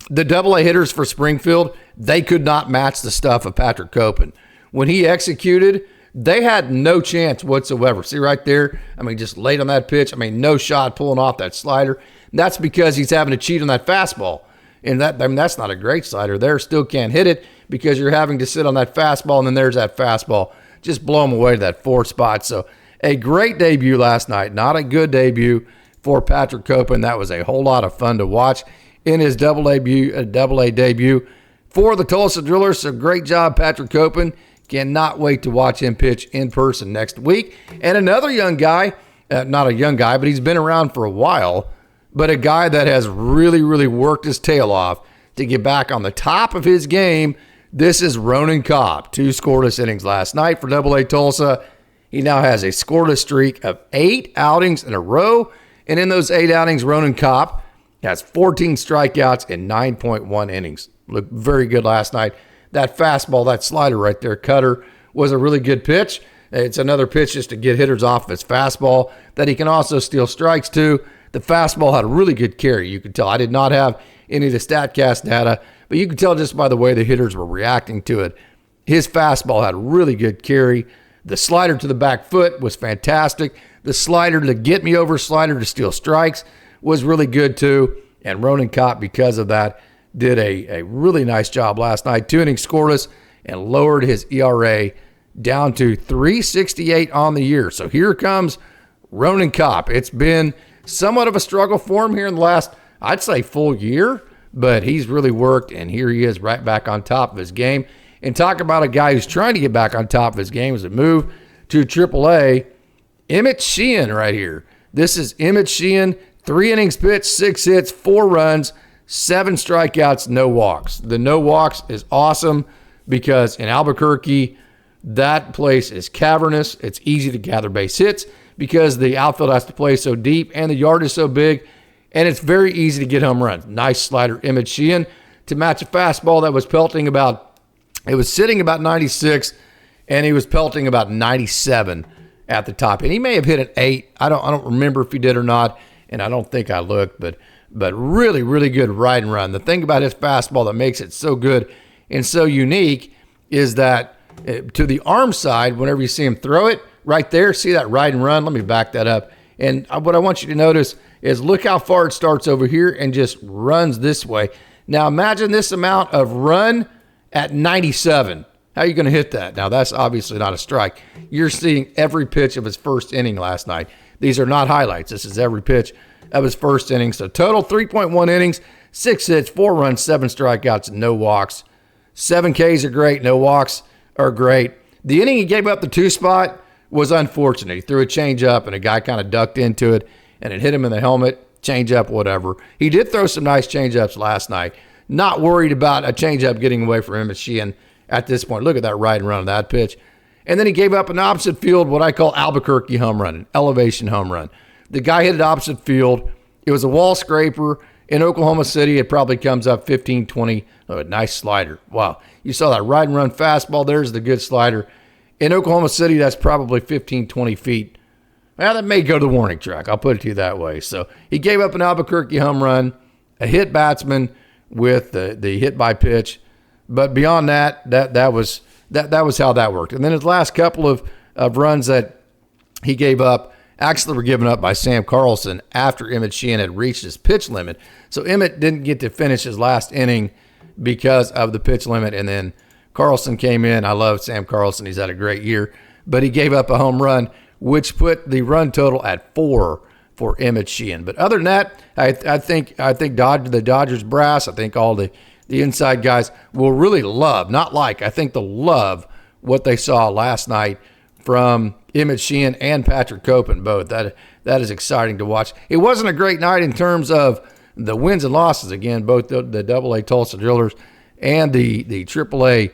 the AA hitters for Springfield, they could not match the stuff of Patrick Copen. When he executed, they had no chance whatsoever. See right there? I mean, just late on that pitch. I mean, no shot pulling off that slider. And that's because he's having to cheat on that fastball. And that's not a great slider there. Still can't hit it because you're having to sit on that fastball, and then there's that fastball. Just blow him away to that 4th spot. So a great debut last night. Not a good debut for Patrick Copen. That was a whole lot of fun to watch in his AA debut for the Tulsa Drillers. So great job, Patrick Copen. Cannot wait to watch him pitch in person next week. And another young guy, not a young guy, but he's been around for a while, but a guy that has really, really worked his tail off to get back on the top of his game. This is Ronan Cobb. 2 scoreless innings last night for AA Tulsa. He now has a scoreless streak of 8 outings in a row. And in those 8 outings, Ronan Cobb has 14 strikeouts in 9.1 innings. Looked very good last night. That fastball, that slider right there, cutter, was a really good pitch. It's another pitch just to get hitters off of his fastball that he can also steal strikes to. The fastball had a really good carry. You could tell. I did not have any of the StatCast data, but you could tell just by the way the hitters were reacting to it. His fastball had a really good carry. The slider to the back foot was fantastic. The slider to get me over, slider to steal strikes was really good too. And Ronan Cobb, because of that, did a really nice job last night. 2 innings scoreless and lowered his ERA down to 3.68 on the year. So here comes Ronan Cobb. It's been somewhat of a struggle for him here in the last, I'd say, full year, but he's really worked, and here he is right back on top of his game. And talk about a guy who's trying to get back on top of his game as a move to AAA Emmett Sheehan right here. This is Emmett Sheehan, 3 innings pitched, 6 hits, 4 runs, 7 strikeouts, no walks. The no walks is awesome because in Albuquerque, that place is cavernous. It's easy to gather base hits because the outfield has to play so deep and the yard is so big, and it's very easy to get home runs. Nice slider, Emmett Sheehan, to match a fastball that was sitting about 96, and he was pelting about 97 at the top. And he may have hit an 8. I don't remember if he did or not, and I don't think I looked, but really, really good ride and run. The thing about his fastball that makes it so good and so unique is that to the arm side, whenever you see him throw it, right there, see that ride and run? Let me back that up. And what I want you to notice is look how far it starts over here and just runs this way. Now imagine this amount of run at 97. How are you going to hit that? Now that's obviously not a strike. You're seeing every pitch of his first inning last night. These are not highlights. This is every pitch of his first inning. So total 3.1 innings, 6 hits, 4 runs, 7 strikeouts, no walks. 7 Ks are great. No walks are great. The inning he gave up the 2 spot was unfortunate. He threw a changeup and a guy kind of ducked into it and it hit him in the helmet. Changeup, whatever. He did throw some nice changeups last night. Not worried about a changeup getting away from Emmett Sheehan at this point. Look at that ride and run of that pitch. And then he gave up an opposite field, what I call Albuquerque home run, an elevation home run. The guy hit it opposite field. It was a wall scraper. In Oklahoma City, it probably comes up 15, 20. Oh, a nice slider. Wow. You saw that ride and run fastball. There's the good slider. In Oklahoma City, that's probably 15, 20 feet. Well, that may go to the warning track. I'll put it to you that way. So he gave up an Albuquerque home run, a hit batsman with the hit by pitch. But beyond that was how that worked. And then his last couple of runs that he gave up actually were given up by Sam Carlson after Emmett Sheehan had reached his pitch limit. So Emmett didn't get to finish his last inning because of the pitch limit. And then Carlson came in. I love Sam Carlson. He's had a great year. But he gave up a home run, which put the run total at 4 for Emmett Sheehan. But other than that, I think the Dodgers brass, I think all the inside guys will really love, I think they'll love what they saw last night from Emmett Sheehan and Patrick Copen both. That is exciting to watch. It wasn't a great night in terms of the wins and losses. Again, both the AA Tulsa Drillers and the AAA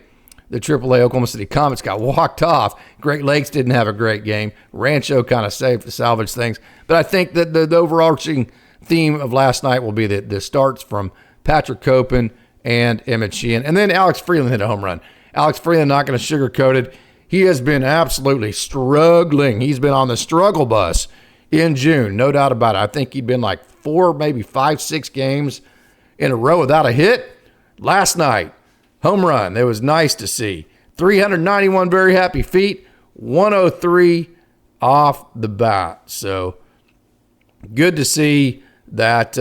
Oklahoma City Comets got walked off. Great Lakes didn't have a great game. Rancho kind of saved to salvage things. But I think that the overarching theme of last night will be the starts from Patrick Copen and Emmett Sheehan. And then Alex Freeland hit a home run. Alex Freeland, not going to sugarcoat it. He has been absolutely struggling. He's been on the struggle bus in June, no doubt about it. I think he'd been like 4, maybe 5, 6 games in a row without a hit. Last night, home run. It was nice to see. 391 very happy feet, 103 off the bat. So good to see that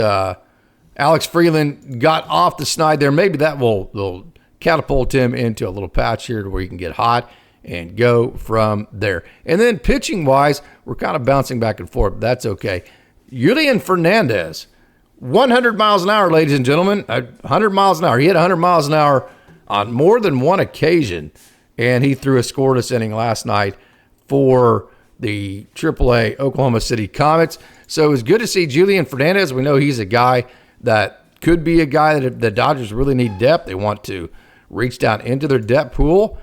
Alex Freeland got off the snide there. Maybe that will catapult him into a little patch here to where he can get hot and go from there. And then pitching-wise, we're kind of bouncing back and forth. But that's okay. Julian Fernandez, 100 miles an hour, ladies and gentlemen. 100 miles an hour. He hit 100 miles an hour on more than one occasion, and he threw a scoreless inning last night for the AAA Oklahoma City Comets. So it was good to see Julian Fernandez. We know he's a guy that could be a guy that the Dodgers really need depth. They want to reach down into their depth pool.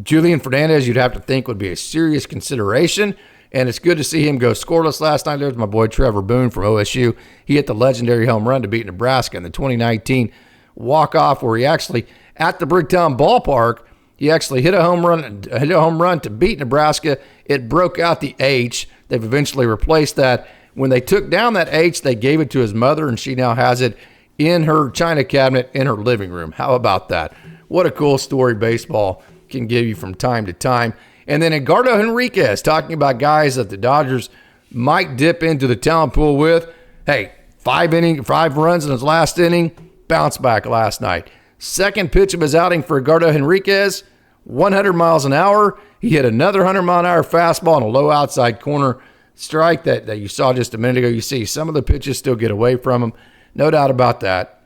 Julian Fernandez, you'd have to think, would be a serious consideration, and it's good to see him go scoreless last night. There's my boy Trevor Boone from OSU. He hit the legendary home run to beat Nebraska in the 2019 walk-off where he actually, at the Bricktown Ballpark, he actually hit a home run to beat Nebraska. It broke out the H. They've eventually replaced that. When they took down that H, they gave it to his mother, and she now has it in her china cabinet in her living room. How about that? What a cool story baseball can give you from time to time. And then Edgardo Henriquez, talking about guys that the Dodgers might dip into the talent pool with. Hey, 5 runs in his last inning, bounce back last night. Second pitch of his outing for Edgardo Henriquez, 100 miles an hour. He hit another 100-mile-an-hour fastball in a low outside corner strike that you saw just a minute ago. You see some of the pitches still get away from him. No doubt about that.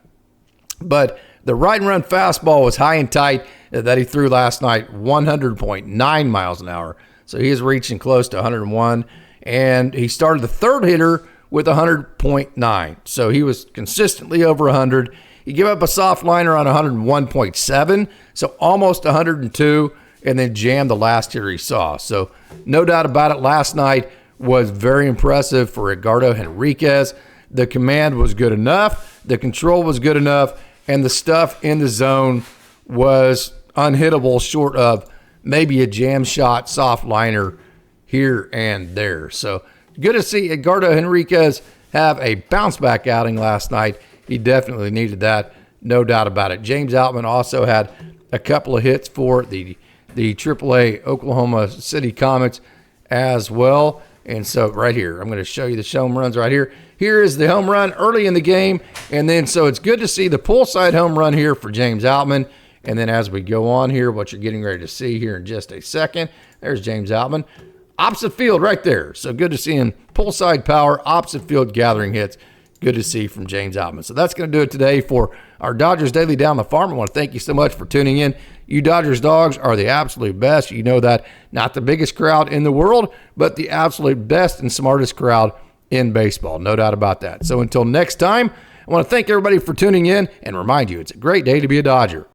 But the right and run fastball was high and tight that he threw last night, 100.9 miles an hour. So he is reaching close to 101. and he started the third hitter with 100.9. So he was consistently over 100. He gave up a soft liner on 101.7, so almost 102, and then jammed the last hitter he saw. So no doubt about it, last night was very impressive for Edgardo Henriquez. The command was good enough, the control was good enough, and the stuff in the zone was unhittable short of maybe a jam shot soft liner here and there. So good to see Edgardo Henriquez have a bounce back outing last night. He definitely needed that, no doubt about it. James Outman also had a couple of hits for the AAA Oklahoma City Comets as well. And so right here, I'm going to show you the home runs right here. Here is the home run early in the game. And then so it's good to see the pull side home run here for James Outman. And then as we go on here, what you're getting ready to see here in just a second, there's James Outman. Opposite field right there. So good to see him pull side power, opposite field gathering hits. Good to see from James Outman. So that's going to do it today for our Dodgers Daily Down the Farm. I want to thank you so much for tuning in. You Dodgers dogs are the absolute best. You know that. Not the biggest crowd in the world, but the absolute best and smartest crowd in baseball. No doubt about that. So until next time, I want to thank everybody for tuning in and remind you it's a great day to be a Dodger.